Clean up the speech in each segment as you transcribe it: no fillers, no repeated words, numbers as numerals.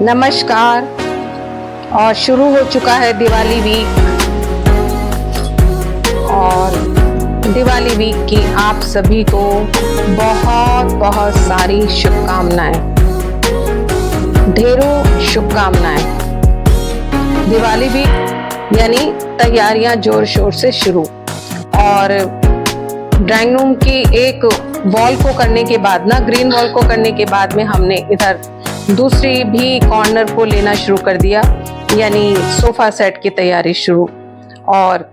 नमस्कार। और शुरू हो चुका है दिवाली वीक, और दिवाली वीक की आप सभी को बहुत बहुत सारी शुभकामनाएं, ढेरों शुभकामनाएं। दिवाली वीक यानी तैयारियां जोर शोर से शुरू, और ड्राइंग रूम की एक वॉल को करने के बाद ना, ग्रीन वॉल को करने के बाद में हमने इधर दूसरी भी कॉर्नर को लेना शुरू कर दिया, यानी सोफा सेट की तैयारी शुरू। और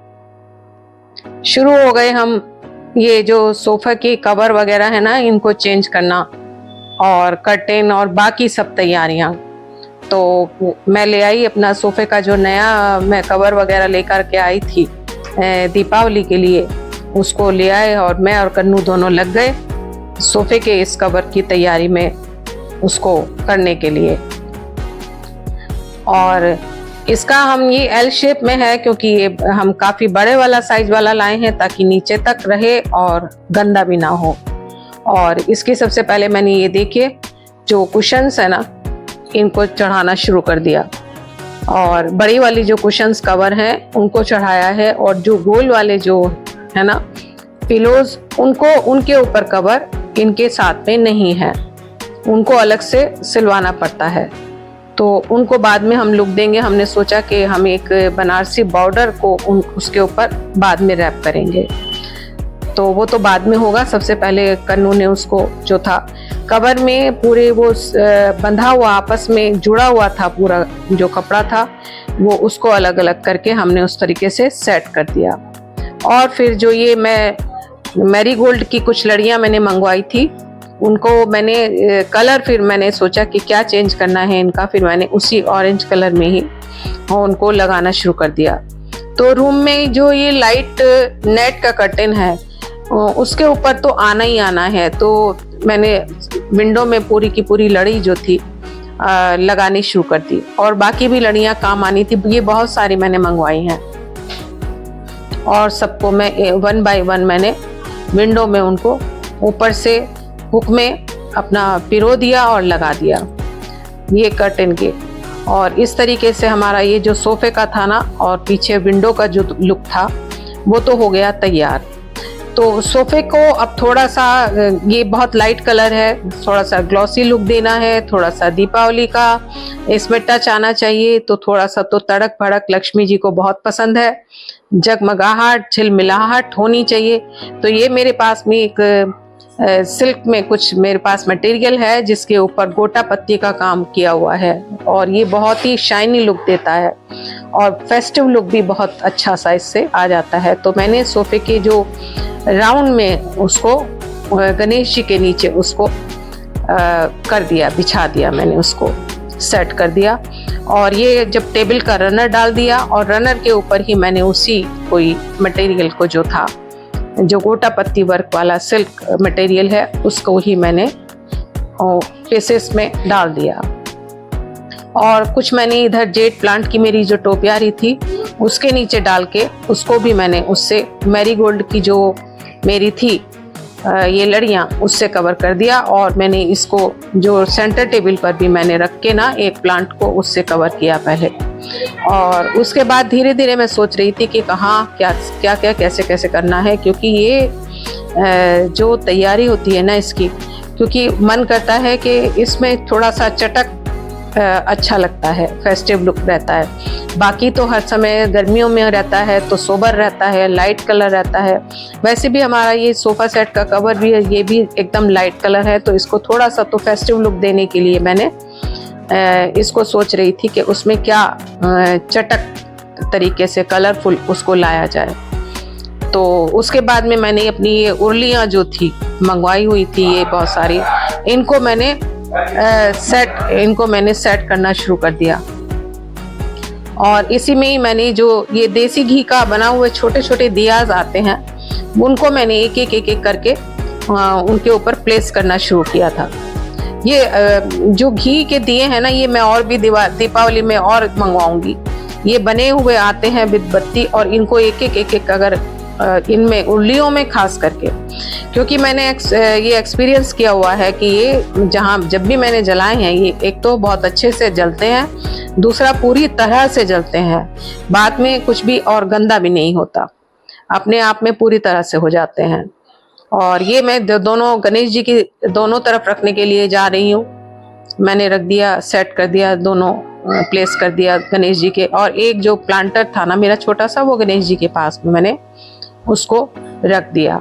शुरू हो गए हम ये जो सोफा की कवर वगैरह है ना, इनको चेंज करना, और कर्टेन और बाकी सब तैयारियां। तो मैं ले आई अपना सोफे का जो नया मैं कवर वगैरह लेकर के आई थी दीपावली के लिए, उसको ले आए और मैं और कन्नू दोनों लग गए सोफे के इस कवर की तैयारी में, उसको करने के लिए। और इसका हम ये एल शेप में है, क्योंकि ये हम काफी बड़े वाला साइज वाला लाए हैं ताकि नीचे तक रहे और गंदा भी ना हो। और इसकी सबसे पहले मैंने ये देखिए जो कुशन्स है ना, इनको चढ़ाना शुरू कर दिया, और बड़ी वाली जो कुशन्स कवर हैं उनको चढ़ाया है, और जो गोल वाले जो है ना पिलोज, उनको उनके ऊपर कवर इनके साथ में नहीं है, उनको अलग से सिलवाना पड़ता है। तो उनको बाद में हम लुक देंगे। हमने सोचा कि हम एक बनारसी बॉर्डर को उसके ऊपर बाद में रैप करेंगे, तो वो तो बाद में होगा। सबसे पहले कन्नू ने उसको जो था कवर में पूरे वो बंधा हुआ आपस में जुड़ा हुआ था, पूरा जो कपड़ा था वो उसको अलग अलग करके हमने उस तरीके से सेट कर दिया। और फिर जो ये मैं मैरीगोल्ड की कुछ लड़ियां मैंने मंगवाई थी, उनको मैंने कलर, फिर मैंने सोचा कि क्या चेंज करना है इनका, फिर मैंने उसी ऑरेंज कलर में ही उनको लगाना शुरू कर दिया। तो रूम में जो ये लाइट नेट का कर्टेन है उसके ऊपर तो आना ही आना है, तो मैंने विंडो में पूरी की पूरी लड़ी जो थी लगानी शुरू कर दी, और बाकी भी लड़ियां काम आनी थी। ये बहुत सारी मैंने मंगवाई हैं, और सबको मैं 1 बाय 1 मैंने विंडो में उनको ऊपर से हुक में अपना पिरो दिया और लगा दिया ये कर्टेन के। और इस तरीके से हमारा ये जो सोफे का था ना, और पीछे विंडो का जो लुक था वो तो हो गया तैयार। तो सोफे को अब थोड़ा सा, ये बहुत लाइट कलर है, थोड़ा सा ग्लॉसी लुक देना है, थोड़ा सा दीपावली का इसमें टच आना चाहिए, तो थोड़ा सा तो तड़क भड़क लक्ष्मी जी को बहुत पसंद है, जगमगाहट झिलमिलाहट होनी चाहिए। तो ये मेरे पास में एक सिल्क में कुछ मेरे पास मटेरियल है जिसके ऊपर गोटा पत्ती का काम किया हुआ है, और ये बहुत ही शाइनी लुक देता है, और फेस्टिव लुक भी बहुत अच्छा सा इससे आ जाता है। तो मैंने सोफे के जो राउंड में उसको गणेश जी के नीचे उसको कर दिया, बिछा दिया, मैंने उसको सेट कर दिया। और ये जब टेबल का रनर डाल दिया, और रनर के ऊपर ही मैंने उसी कोई मटेरियल को जो था, जो गोटा पत्ती वर्क वाला सिल्क मटेरियल है, उसको ही मैंने पीसेस में डाल दिया। और कुछ मैंने इधर जेड प्लांट की मेरी जो टोपियारी थी उसके नीचे डाल के उसको भी मैंने उससे मैरीगोल्ड की जो मेरी थी ये लड़ियां, उससे कवर कर दिया। और मैंने इसको जो सेंटर टेबल पर भी मैंने रख के ना एक प्लांट को उससे कवर किया पहले। और उसके बाद धीरे धीरे मैं सोच रही थी कि कहाँ क्या क्या क्या कैसे कैसे करना है, क्योंकि ये जो तैयारी होती है ना इसकी, क्योंकि मन करता है कि इसमें थोड़ा सा चटक अच्छा लगता है, फेस्टिव लुक रहता है। बाकी तो हर समय गर्मियों में रहता है तो सोबर रहता है, लाइट कलर रहता है। वैसे भी हमारा ये सोफा सेट का कवर भी है, ये भी एकदम लाइट कलर है, तो इसको थोड़ा सा तो फेस्टिव लुक देने के लिए मैंने इसको सोच रही थी कि उसमें क्या चटक तरीके से कलरफुल उसको लाया जाए। तो उसके बाद में मैंने अपनी ये उर्लियाँ जो थी मंगवाई हुई थी, ये बहुत सारी, इनको मैंने सेट करना शुरू कर दिया। और इसी में ही मैंने जो ये देसी घी का बना हुए छोटे छोटे दियाज आते हैं, उनको मैंने एक एक करके उनके ऊपर प्लेस करना शुरू किया था। ये जो घी के दिए हैं ना, ये मैं और भी दीपावली में और मंगवाऊंगी। ये बने हुए आते हैं विद बत्ती, और इनको एक एक अगर इनमें उर्लियों में खास करके, क्योंकि मैंने ये एक्सपीरियंस किया हुआ है कि ये जहाँ जब भी मैंने जलाए हैं, ये एक तो बहुत अच्छे से जलते हैं, दूसरा पूरी तरह से जलते हैं, बाद में कुछ भी और गंदा भी नहीं होता, अपने आप में पूरी तरह से हो जाते हैं। और ये मैं दोनों गणेश जी की दोनों तरफ रखने के लिए जा रही हूँ। मैंने रख दिया, सेट कर दिया, दोनों प्लेस कर दिया गणेश जी के। और एक जो प्लांटर था ना मेरा छोटा सा, वो गणेश जी के पास में मैंने उसको रख दिया।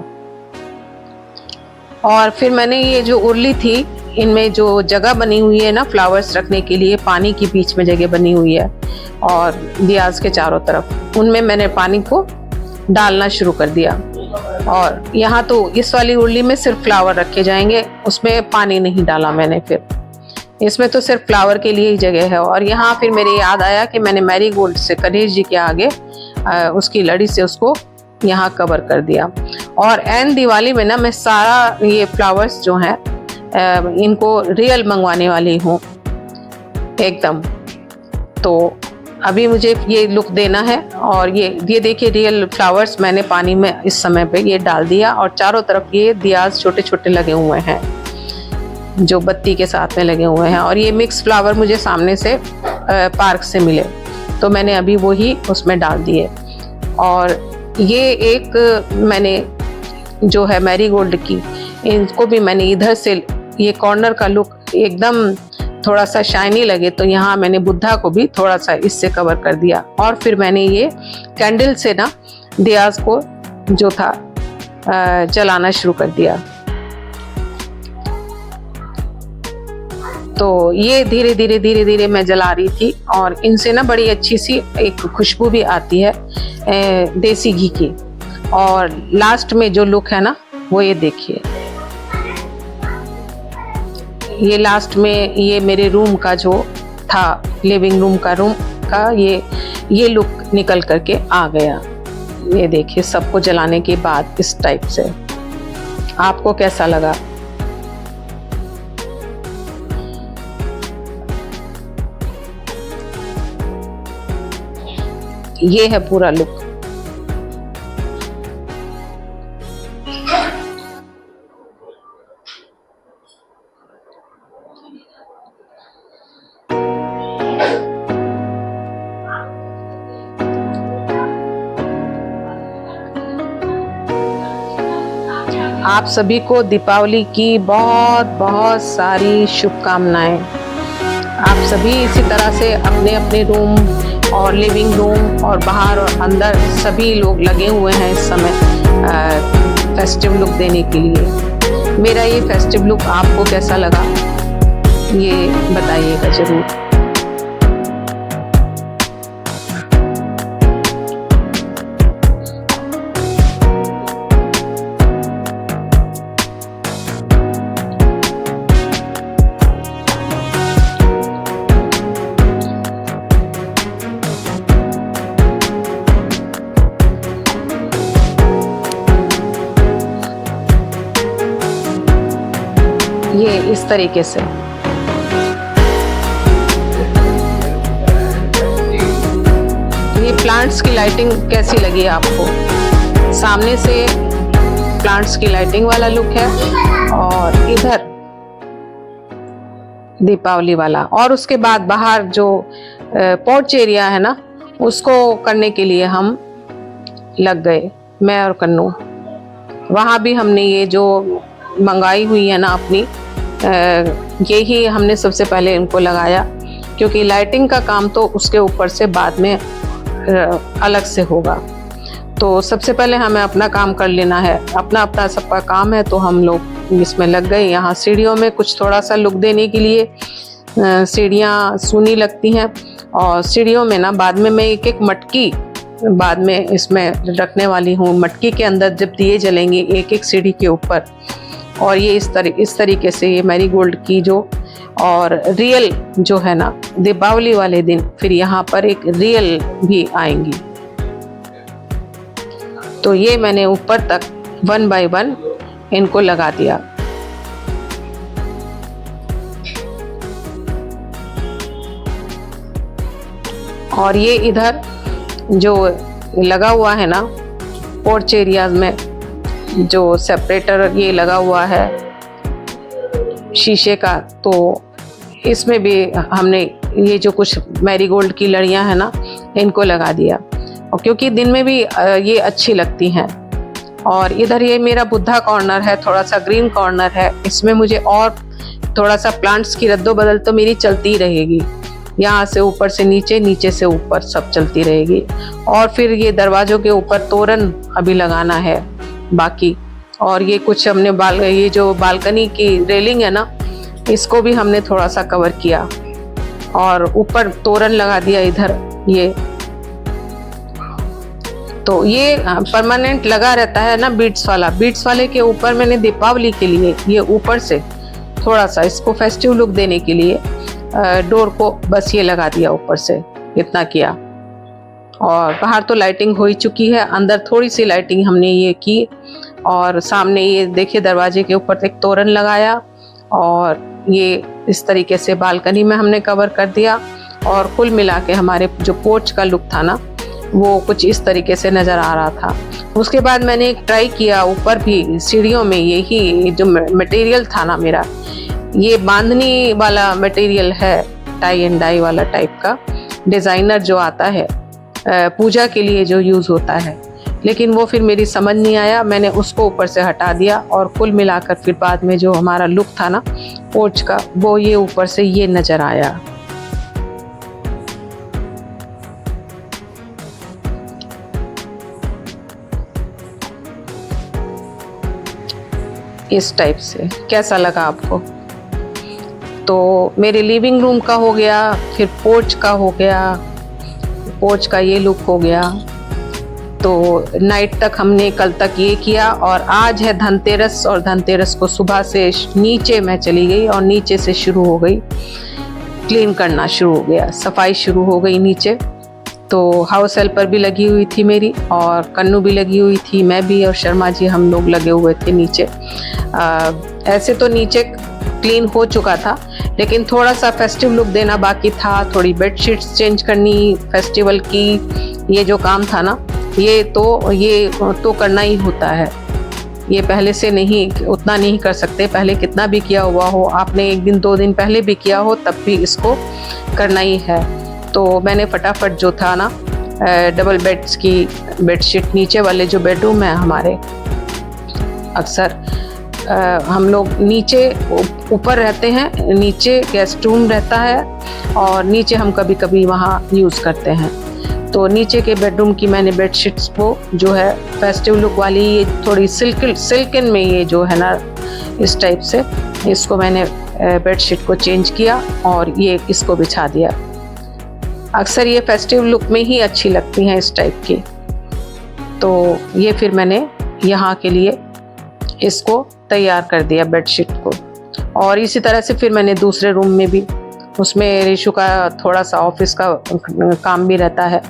और फिर मैंने ये जो उर्ली थी, इनमें जो जगह बनी हुई है ना फ्लावर्स रखने के लिए, पानी की बीच में जगह बनी हुई है और दियाज के चारों तरफ, उनमें मैंने पानी को डालना शुरू कर दिया। और यहाँ तो इस वाली उर्ली में सिर्फ फ्लावर रखे जाएंगे, उसमें पानी नहीं डाला मैंने, फिर इसमें तो सिर्फ फ्लावर के लिए ही जगह है। और यहाँ फिर मेरे याद आया कि मैंने मैरीगोल्ड से गणेश जी के आगे उसकी लड़ी से उसको यहाँ कवर कर दिया। और एंड दिवाली में ना मैं सारा ये फ्लावर्स जो हैं इनको रियल मंगवाने वाली हूँ एकदम। तो अभी मुझे ये लुक देना है। और ये देखिए रियल फ्लावर्स मैंने पानी में इस समय पे ये डाल दिया, और चारों तरफ ये दियाज छोटे छोटे लगे हुए हैं जो बत्ती के साथ में लगे हुए हैं। और ये मिक्स फ्लावर मुझे सामने से पार्क से मिले, तो मैंने अभी वो ही उसमें डाल दिए। और ये एक मैंने जो है मैरीगोल्ड की, इनको भी मैंने इधर से ये कॉर्नर का लुक एकदम थोड़ा सा शाइनी लगे, तो यहाँ मैंने बुद्धा को भी थोड़ा सा इससे कवर कर दिया। और फिर मैंने ये कैंडल से ना दियाज को जो था जलाना शुरू कर दिया। तो ये धीरे धीरे मैं जला रही थी, और इनसे ना बड़ी अच्छी सी एक खुशबू भी आती है देसी घी की। और लास्ट में जो लुक है ना वो ये देखिए, ये लास्ट में ये मेरे रूम का जो था, लिविंग रूम का ये लुक निकल करके आ गया। ये देखिए सबको जलाने के बाद इस टाइप से। आपको कैसा लगा? ये है पूरा लुक। आप सभी को दीपावली की बहुत बहुत सारी शुभकामनाएं। आप सभी इसी तरह से अपने अपने रूम और लिविंग रूम और बाहर और अंदर सभी लोग लगे हुए हैं इस समय फेस्टिव लुक देने के लिए। मेरा ये फेस्टिव लुक आपको कैसा लगा ये बताइएगा जरूर। ये इस तरीके से ये प्लांट्स की लाइटिंग कैसी लगी आपको? सामने से प्लांट्स की लाइटिंग वाला लुक है और इधर दीपावली वाला। और उसके बाद बाहर जो पोर्च एरिया है ना, उसको करने के लिए हम लग गए, मैं और कन्नू। वहाँ भी हमने ये जो मंगाई हुई है ना अपनी, यही हमने सबसे पहले इनको लगाया, क्योंकि लाइटिंग का काम तो उसके ऊपर से बाद में अलग से होगा। तो सबसे पहले हमें अपना काम कर लेना है, अपना अपना सबका काम है, तो हम लोग इसमें लग गए। यहाँ सीढ़ियों में कुछ थोड़ा सा लुक देने के लिए सीढ़ियाँ सूनी लगती हैं, और सीढ़ियों में ना बाद में मैं एक एक मटकी बाद में इसमें रखने वाली हूँ। मटकी के अंदर जब दिए जलेंगे एक एक सीढ़ी के ऊपर, और ये इस तरीके से ये मैरीगोल्ड की जो और रियल जो है ना दीपावली वाले दिन फिर यहाँ पर एक रियल भी आएंगी। तो ये मैंने ऊपर तक 1 बाय 1 इनको लगा दिया। और ये इधर जो लगा हुआ है ना, पोर्च एरियाज में जो सेपरेटर ये लगा हुआ है शीशे का, तो इसमें भी हमने ये जो कुछ मैरीगोल्ड की लड़ियां हैं ना, इनको लगा दिया, और क्योंकि दिन में भी ये अच्छी लगती हैं। और इधर ये मेरा बुद्धा कॉर्नर है, थोड़ा सा ग्रीन कॉर्नर है, इसमें मुझे और थोड़ा सा प्लांट्स की रद्दोबदल तो मेरी चलती रहेगी, यहाँ से ऊपर से नीचे, नीचे से ऊपर सब चलती रहेगी। और फिर ये दरवाजों के ऊपर तोरण अभी लगाना है बाकी, और ये कुछ हमने ये जो बालकनी की रेलिंग है ना, इसको भी हमने थोड़ा सा कवर किया और ऊपर तोरण लगा दिया इधर ये। तो ये परमानेंट लगा रहता है ना बीड्स वाले के ऊपर मैंने दीपावली के लिए ये ऊपर से थोड़ा सा इसको फेस्टिव लुक देने के लिए डोर को बस ये लगा दिया ऊपर से, इतना किया। और बाहर तो लाइटिंग हो ही चुकी है, अंदर थोड़ी सी लाइटिंग हमने ये की, और सामने ये देखिए दरवाजे के ऊपर एक तोरण लगाया, और ये इस तरीके से बालकनी में हमने कवर कर दिया। और कुल मिला के हमारे जो पोर्च का लुक था ना, वो कुछ इस तरीके से नज़र आ रहा था। उसके बाद मैंने एक ट्राई किया ऊपर भी सीढ़ियों में, यही जो मटेरियल था ना मेरा, ये बांधनी वाला मटेरियल है, टाई एंड डाई वाला टाइप का डिज़ाइनर जो आता है पूजा के लिए जो यूज़ होता है, लेकिन वो फिर मेरी समझ नहीं आया, मैंने उसको ऊपर से हटा दिया। और कुल मिलाकर फिर बाद में जो हमारा लुक था ना पोर्च का, वो ये ऊपर से ये नज़र आया। इस टाइप से कैसा लगा आपको? तो मेरे लिविंग रूम का हो गया, फिर पोर्च का हो गया, पोर्च का ये लुक हो गया। तो नाइट तक हमने कल तक ये किया, और आज है धनतेरस, और धनतेरस को सुबह से नीचे मैं चली गई और नीचे से शुरू हो गई, क्लीन करना शुरू हो गया, सफाई शुरू हो गई नीचे। तो हाउस हेल्पर भी लगी हुई थी मेरी, और कन्नू भी लगी हुई थी, मैं भी और शर्मा जी, हम लोग लगे हुए थे नीचे। ऐसे तो नीचे क्लीन हो चुका था, लेकिन थोड़ा सा फेस्टिव लुक देना बाकी था, थोड़ी बेडशीट्स चेंज करनी फेस्टिवल की, ये जो काम था ना, ये तो करना ही होता है। ये पहले से नहीं, उतना नहीं कर सकते, पहले कितना भी किया हुआ हो, आपने एक दिन 2 दिन पहले भी किया हो, तब भी इसको करना ही है। तो मैंने फटाफट जो था ना डबल बेड्स की बेडशीट, नीचे वाले जो बेडरूम है हमारे, अक्सर हम लोग नीचे ऊपर रहते हैं, नीचे गेस्ट रूम रहता है, और नीचे हम कभी कभी वहाँ यूज़ करते हैं। तो नीचे के बेडरूम की मैंने बेडशीट्स को जो है फेस्टिव लुक वाली, ये थोड़ी सिल्कन में ये जो है ना इस टाइप से, इसको मैंने बेडशीट को चेंज किया और ये इसको बिछा दिया। अक्सर ये फेस्टिव लुक में ही अच्छी लगती हैं इस टाइप की। तो ये फिर मैंने यहाँ के लिए इसको तैयार कर दिया बेडशीट को। और इसी तरह से फिर मैंने दूसरे रूम में भी, उसमें रिशु का थोड़ा सा ऑफिस का काम भी रहता है,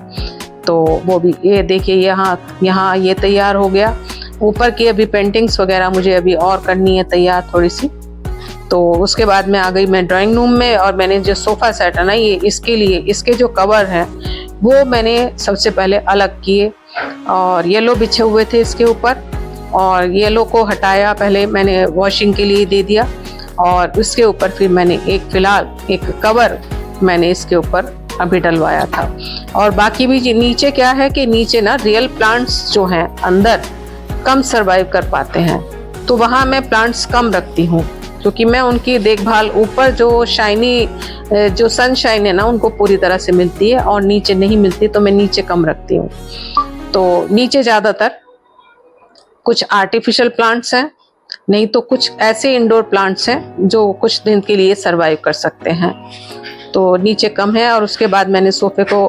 तो वो भी ये देखिए यहाँ ये तैयार हो गया। ऊपर की अभी पेंटिंग्स वगैरह मुझे अभी और करनी है तैयार थोड़ी सी। तो उसके बाद में आ गई मैं ड्राइंग रूम में, और मैंने जो सोफ़ा सेट है ना, ये इसके लिए इसके जो कवर हैं वो मैंने सबसे पहले अलग किए, और येलो बिछे हुए थे इसके ऊपर, और येलो को हटाया, पहले मैंने वॉशिंग के लिए दे दिया, और उसके ऊपर फिर मैंने फिलहाल एक कवर मैंने इसके ऊपर अभी डलवाया था। और बाकी भी नीचे क्या है कि नीचे ना रियल प्लांट्स जो हैं अंदर कम सरवाइव कर पाते हैं, तो वहाँ मैं प्लांट्स कम रखती हूँ, क्योंकि मैं उनकी देखभाल, ऊपर जो जो सनशाइन है ना उनको पूरी तरह से मिलती है, और नीचे नहीं मिलती, तो मैं नीचे कम रखती हूँ। तो नीचे ज़्यादातर कुछ आर्टिफिशियल प्लांट्स हैं, नहीं तो कुछ ऐसे इंडोर प्लांट्स हैं जो कुछ दिन के लिए सरवाइव कर सकते हैं, तो नीचे कम है। और उसके बाद मैंने सोफे को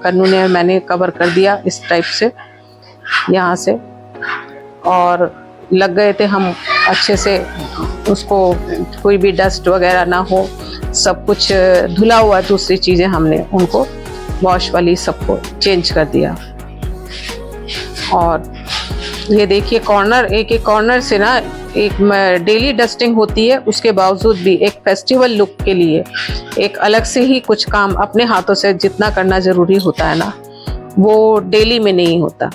कन्नू ने मैंने कवर कर दिया इस टाइप से यहाँ से, और लग गए थे हम अच्छे से, उसको कोई भी डस्ट वगैरह ना हो, सब कुछ धुला हुआ, दूसरी चीज़ें हमने उनको वॉश वाली सबको चेंज कर दिया। और ये देखिए कॉर्नर, एक कॉर्नर से ना एक डेली डस्टिंग होती है, उसके बावजूद भी एक फेस्टिवल लुक के लिए एक अलग से ही कुछ काम अपने हाथों से जितना करना ज़रूरी होता है ना, वो डेली में नहीं होता।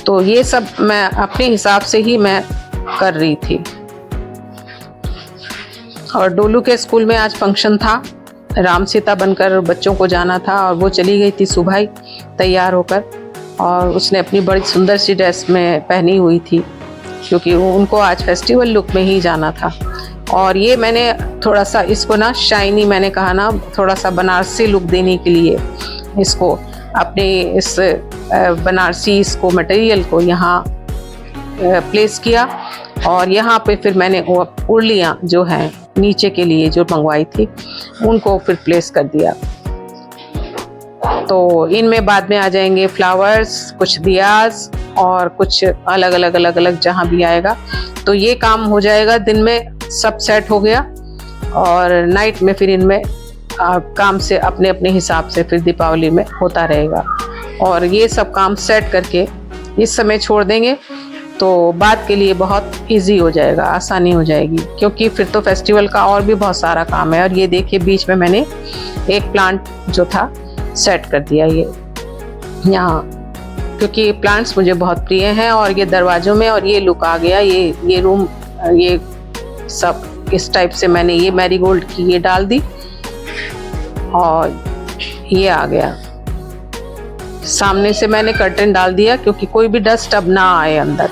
तो ये सब मैं अपने हिसाब से ही मैं कर रही थी। और डोलू के स्कूल में आज फंक्शन था, राम सीता बनकर बच्चों को जाना था और वो चली गई थी सुबह ही तैयार होकर, और उसने अपनी बड़ी सुंदर सी ड्रेस में पहनी हुई थी क्योंकि उनको आज फेस्टिवल लुक में ही जाना था। और ये मैंने थोड़ा सा इसको ना शाइनी, मैंने कहा ना थोड़ा सा बनारसी लुक देने के लिए इसको अपने इस बनारसी इसको मटेरियल को यहाँ प्लेस किया। और यहाँ पे फिर मैंने वो उर्लियाँ जो हैं नीचे के लिए जो मंगवाई थी उनको फिर प्लेस कर दिया। तो इनमें बाद में आ जाएंगे फ्लावर्स, कुछ दियाज और कुछ अलग अलग जहाँ भी आएगा। तो ये काम हो जाएगा, दिन में सब सेट हो गया और नाइट में फिर इनमें काम से अपने अपने हिसाब से फिर दीपावली में होता रहेगा। और ये सब काम सेट करके इस समय छोड़ देंगे तो बाद के लिए बहुत इजी हो जाएगा, आसानी हो जाएगी, क्योंकि फिर तो फेस्टिवल का और भी बहुत सारा काम है। और ये देखिए बीच में मैंने एक प्लांट जो था सेट कर दिया ये यहाँ, क्योंकि प्लांट्स मुझे बहुत प्रिय हैं। और ये दरवाजों में और ये लुक आ गया, ये रूम, ये सब इस टाइप से मैंने ये मैरीगोल्ड की ये डाल दी और ये आ गया। सामने से मैंने कर्टन डाल दिया क्योंकि कोई भी डस्ट अब ना आए अंदर,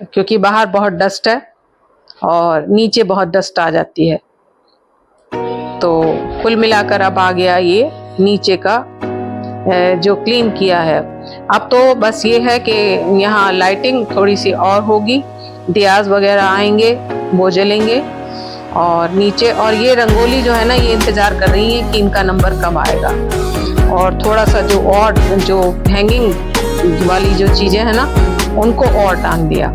क्योंकि बाहर बहुत डस्ट है और नीचे बहुत डस्ट आ जाती है। तो कुल मिलाकर अब आ गया ये नीचे का जो क्लीन किया है। अब तो बस ये है कि यहाँ लाइटिंग थोड़ी सी और होगी, दियाज वगैरह आएंगे, वो जलेंगे और नीचे। और ये रंगोली जो है ना, ये इंतज़ार कर रही है कि इनका नंबर कब आएगा। और थोड़ा सा जो और जो हैंगिंग वाली जो चीज़ें हैं ना, उनको और टांग दिया।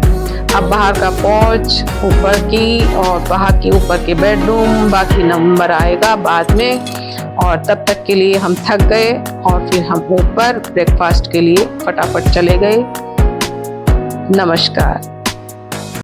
अब बाहर का पोर्च ऊपर की और बाहर की ऊपर के बेडरूम, बाकी नंबर आएगा बाद में। और तब तक के लिए हम थक गए और फिर हम ऊपर ब्रेकफास्ट के लिए फटाफट चले गए। नमस्कार।